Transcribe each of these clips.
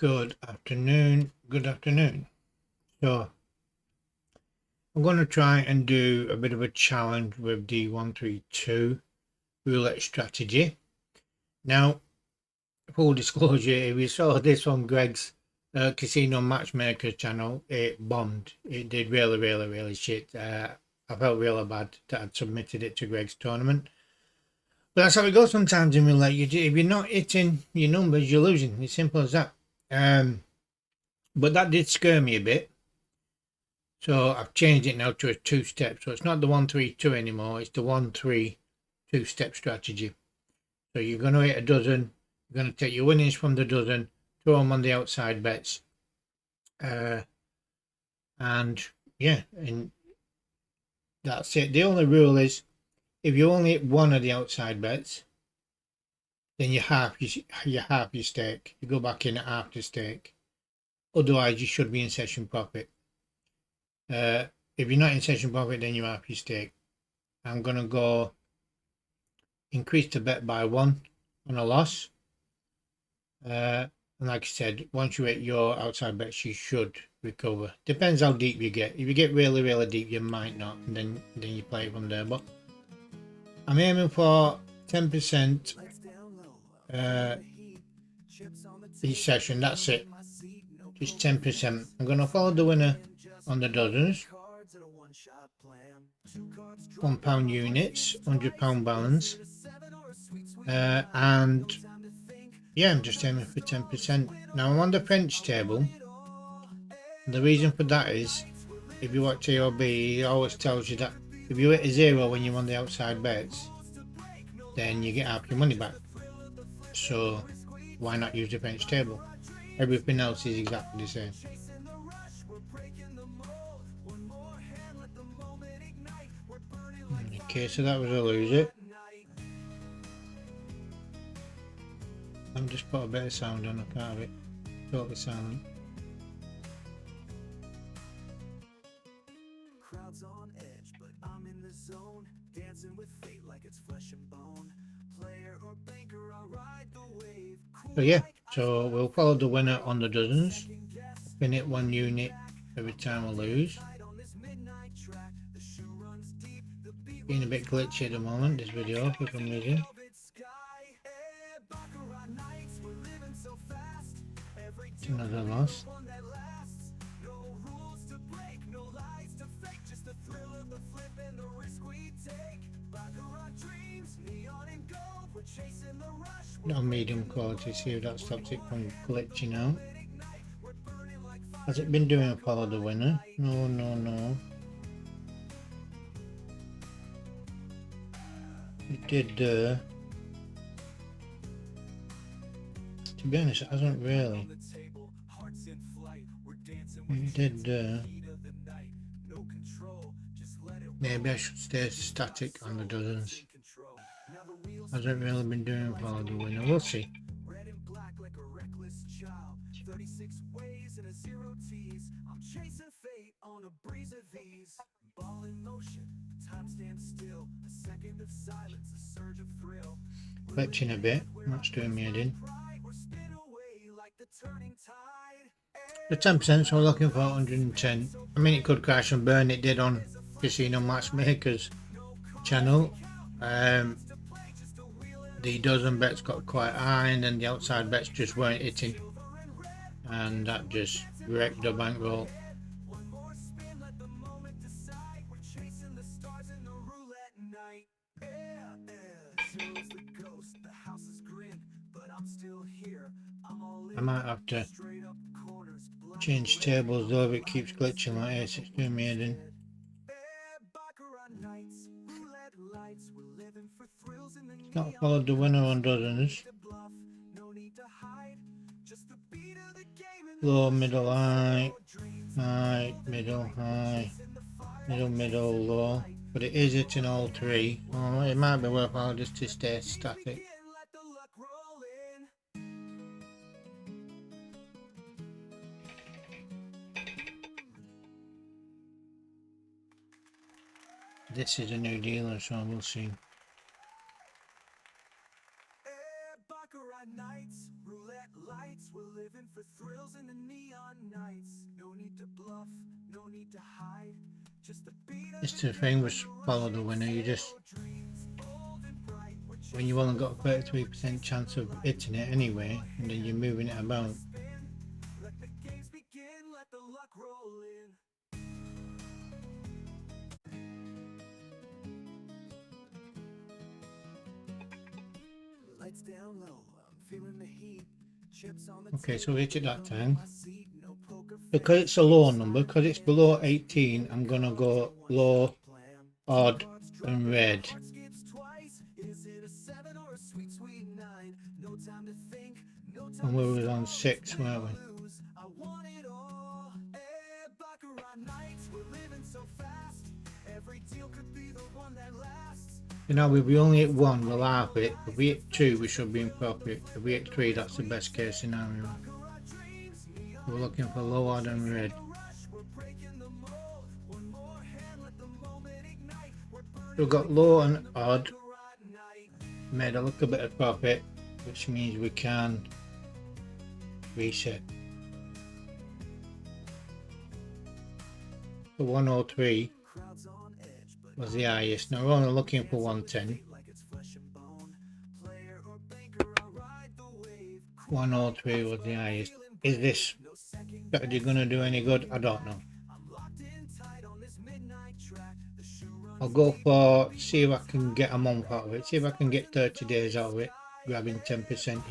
Good afternoon. Good afternoon. So I'm going to try and do a bit of a challenge with the 132 roulette strategy. Now, full disclosure, if you saw this on Greg's Casino Matchmaker channel, it bombed. It did really shit. I felt really bad that I'd submitted it to Greg's tournament. But that's how it goes sometimes in roulette. If you're not hitting your numbers, you're losing. It's simple as that. But that did scare me a bit. So I've changed it now to a two-step. So it's not the 1-3-2 anymore. It's the 1-3 two-step strategy. So you're going to hit a dozen. You're going to take your winnings from the dozen, throw them on the outside bets. And yeah, and that's it. The only rule is if you only hit one of the outside bets, then you half your stake. You go back in at half the stake. Otherwise, you should be in session profit. If you're not in session profit, then you half your stake. I'm going to go increase the bet by 1 on a loss. And like I said, once you hit your outside bets, you should recover. Depends how deep you get. If you get really deep, you might not, and then you play it from there. But I'm aiming for 10% each session. That's it. Just 10%. I'm going to follow the winner on the dozens. £1 units, £100 balance, and yeah, I'm just aiming for 10%. Now I'm on the French table. The reason for that is, if you watch AOB, he always tells you that if you hit a 0 when you're on the outside bets, then you get half your money back. So why not use the French table? Everything else is exactly the same. Okay, so that was a loser. I've just put a bit of sound on, I can't have it totally silent. Crowds on edge, but I'm in the zone, dancing with fate like it's flesh and bone. Player or banker, I'll ride the wave. So yeah, so we'll follow the winner on the dozens. Spin it 1 unit every time I lose. Being a bit glitchy at the moment, this video, for some reason. It's another loss. On medium quality, see if that stops it from glitching out. Has it been doing a follow the winner? No. It did to be honest, it hasn't really. It did maybe I should stay static on the dozens. Hasn't really been doing follow the winner. We'll see. Glitching a bit, that's doing me head in. The 10%, so we're looking for 110. I mean, it could crash and burn. It did on Casino Matchmaker's channel. The dozen bets got quite high, and then the outside bets just weren't hitting, and that just wrecked the bankroll. I might have to change tables though if it keeps glitching like this. It's doing me head in. It's not followed the winner on dozens. Low, middle, high, high, middle, high, middle, low. But it is hitting all three. Oh, it might be worthwhile just to stay static. This is a new dealer, so we'll see. roulette lights, we're living for thrills in the neon nights. No need to bluff, no need to hide. Just the beat of It's the the thing game with and the follow the rushing winner. You just, dreams. Bold and bright, we're when you've chasing only the got a fire, we're 33% chasing chance the of light. hitting it One more anyway, and then hand, you're moving it one more about. spin. Let the games begin, let the luck roll in. Lights down low, I'm feeling the heat. Chips on the Okay, so table, we hit it that rhythm in time. my seat. No poker Because face, it's a no low number, sleight of because it's hand. below Just me 18, and I'm the gonna cards in a go one-shot low, plan. Two odd, cards and dropping, my red. heart skips twice. Is it a 7 or a sweet, sweet 9? No time to think, no And time to we were on stall. It's 6, win weren't or we? lose. I want it all. Baccarat nights, we're living so fast. Every deal could be the one that lasts. You know, if we only hit 1, we'll half it. If we hit 2, we should be in profit. If we hit 3, that's the best case scenario. We're looking for low, odd, and red. We've got low and odd, made a little bit of profit, which means we can reset. The 103 was the highest. Now we're only looking for 110. 103 was the highest. Is this strategy going to do any good? I don't know. I'll go for, see if I can get a month out of it. See if I can get 30 days out of it, grabbing 10%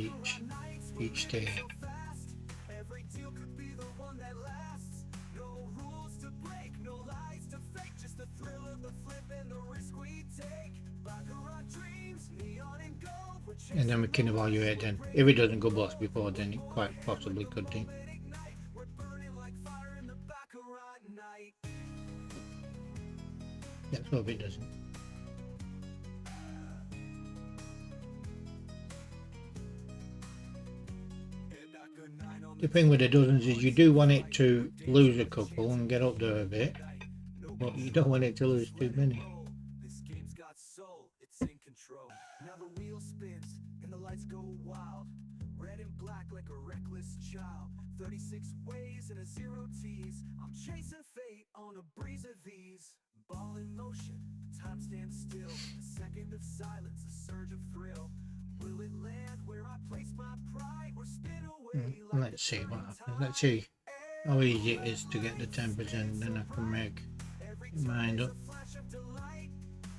each day. And then we can evaluate then. If it doesn't go bust before, then it quite possibly could do. Let's hope it doesn't. The thing with the dozens is you do want it to lose a couple and get up there a bit, but you don't want it to lose too many. This game's got soul, it's in control. Now the wheel spins and the lights go wild. Red and black like a reckless child. 36 ways and a 0 tease. I'm chasing fate on a breeze of ease. Ball in motion, time stands still. A second of silence, a surge of thrill. Will it land where I place my pride or spin away? Let's see what happens. Let's see how easy it is to get the 10%, then I can make my mind up.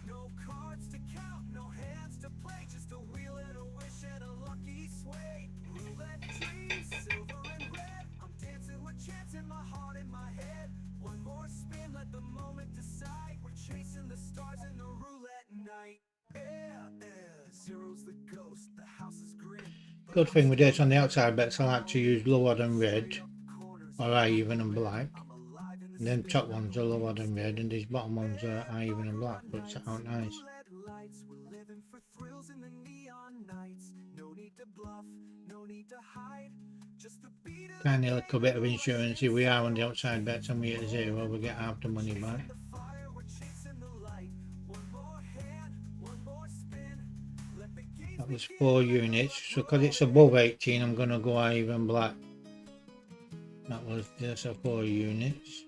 No cards to count, no hands to play, just a wheel and a wish and a lucky sway. Roulette dreams, silver and red. I'm dancing with chance in my heart and my head. One more spin, let the moment decide. We're chasing the stars in the roulette night. Zero's the ghost, the house is grim. Good thing with this on the outside bets, I like to use low, odd and red, or high, even and black. And then top ones are low, odd and red, and these bottom ones are high, even and black, but it's out nice. We're living for thrills in the neon nights. No need to bluff, no need to hide. Just the beat of Kind of a little bit of insurance. If we are on the outside bets and we hit 0, we get half the money back. fire, we're chasing the light. One more hand, one more spin. Let the game That was 4 units. So because it's above 18, I'm going to go high, even black. That was just a 4 units.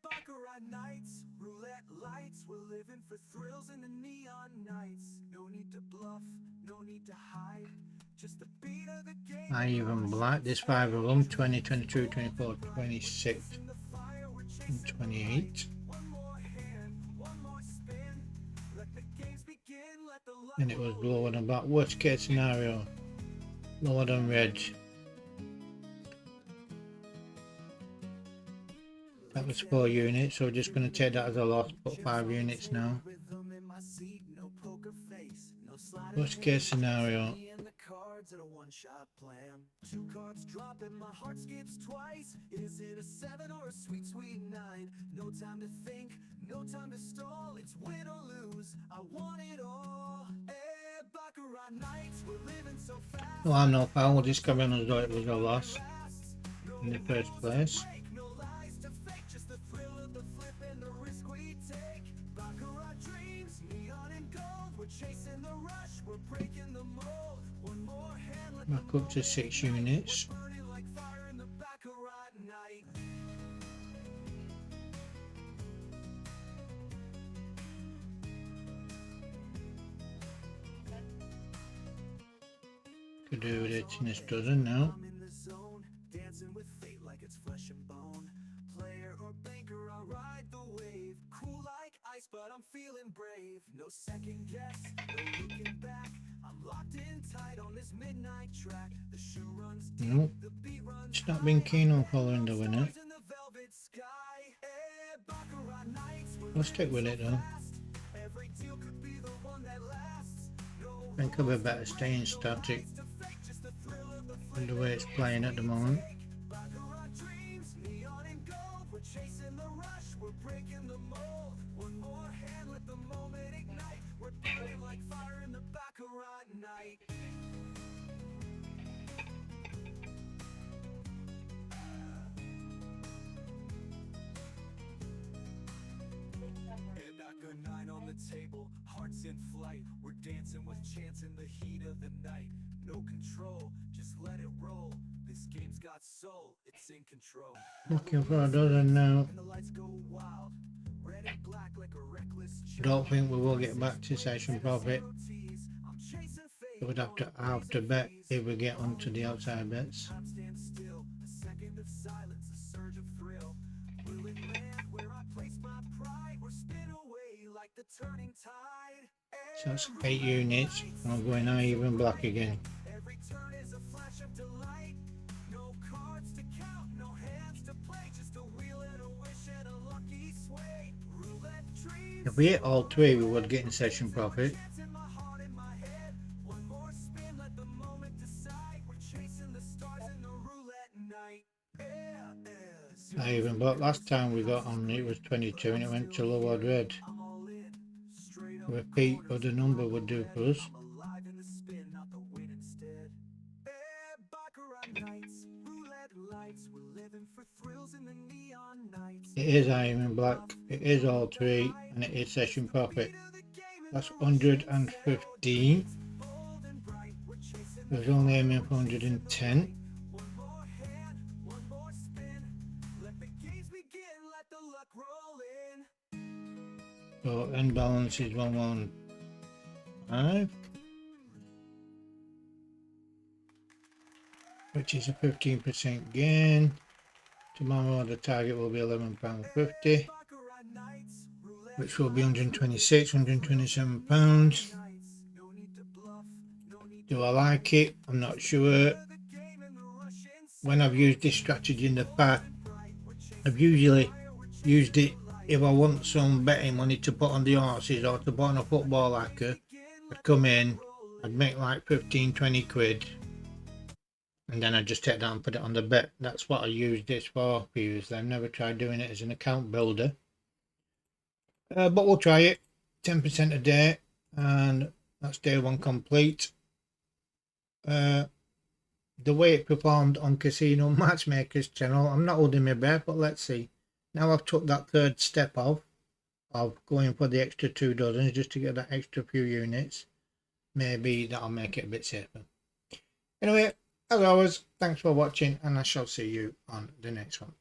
Baccarat nights, roulette lights. We're living for thrills in the neon nights. No need to bluff, no need to hide. Just the beat of the game. High, even black. There's 5 of them: 20, 22, 24, 26, and 28. And it was lower than black. Worst case scenario, lower than red. That was 4 units, so we're just going to take that as a loss, put 5 units now. Worst case scenario. Two cards dropping, my heart skips twice. Is it a 7 or a sweet, sweet 9? No time to think, no time to stall. It's win or lose, I want it all. Baccarat nights, we're living so fast. No, I'm no foul. We'll just carry on as though it was a loss in the first place. We're chasing the rush, we're breaking the mold. One more hand, let Back up to 6 units. burning like fire in the baccarat night. Could do with it in this dozen now. I'm in the zone, dancing with fate like it's flesh and bone. Player or banker, I'll ride the wave. Cool like ice, but I'm feeling brave. No second guess, no looking back. I'm locked in tight on this midnight track. The shoe runs deep, Nope. the beat runs It's not been keen on following the winner. stars in the velvet sky. Baccarat nights, we're I'll stick with it though. fast. Every deal could be the one that lasts. No I think I'll be better staying static to fake, just the thrill of the with the way it's playing at the moment. Baccarat dreams, neon and gold. We're chasing the rush, we're breaking the mold. One more hand, let the moment ignite. We're burning like fire in the baccarat night. Back a 9 on the table, hearts in flight. We're dancing with chance in the heat of the night. No control, just let it roll. This game's got soul, it's in control. Looking for a dozen now. And the lights go wild, red and black like a reckless Don't think we will get back to session profit. I'm chasing fate. We would have to bet if we get onto the outside bets. Time stands still, a second of silence, a surge of thrill. Will it land where I place my pride, or spin away like the turning tide? So that's 8 units. And I'm going high even black again. Every turn is a flash of delight. No cards to count, no hands to play, just a wheel and a wish and a lucky sway. Roulette dreams. If we hit all 3 we would get in session profit. Chance in my heart, in my head. One more spin, let the moment decide. We're chasing the stars in the roulette night. I even bought last time we got on it was 22 and it went to low odd red. I'm all in, straight up. Repeat what the number would do for us. I'm alive in the spin, not the win instead. Baccarat nights, roulette lights. We're living for thrills in the neon nights. It is iron black, it is all 3 and it is session profit. That's 115. Bold and bright, we're chasing I was only aiming for 110. one more hand, one more spin. Let the games begin, let the luck roll in. So end balance is 115, which is a 15% gain. Tomorrow the target will be £11.50, Baccarat nights, roulette which will be 126, £127. nights. No need to bluff, no need to Do I like it? I'm not sure. the game and the rush inside. When I've used this strategy in the past, I've usually used it if I want some betting money to put on the horses or to put on a football hacker. I'd come in, I'd make like 15-20 quid, and then I'd just take that and put it on the bet. That's what I used this for previously. I've never tried doing it as an account builder, but we'll try it. 10% a day, and that's day 1 complete. The way it performed on Casino Matchmaker's channel, I'm not holding my breath, but let's see. Now I've took that 3rd step of going for the extra 2 dozens just to get that extra few units. Maybe that'll make it a bit safer. Anyway, as always, thanks for watching and I shall see you on the next one.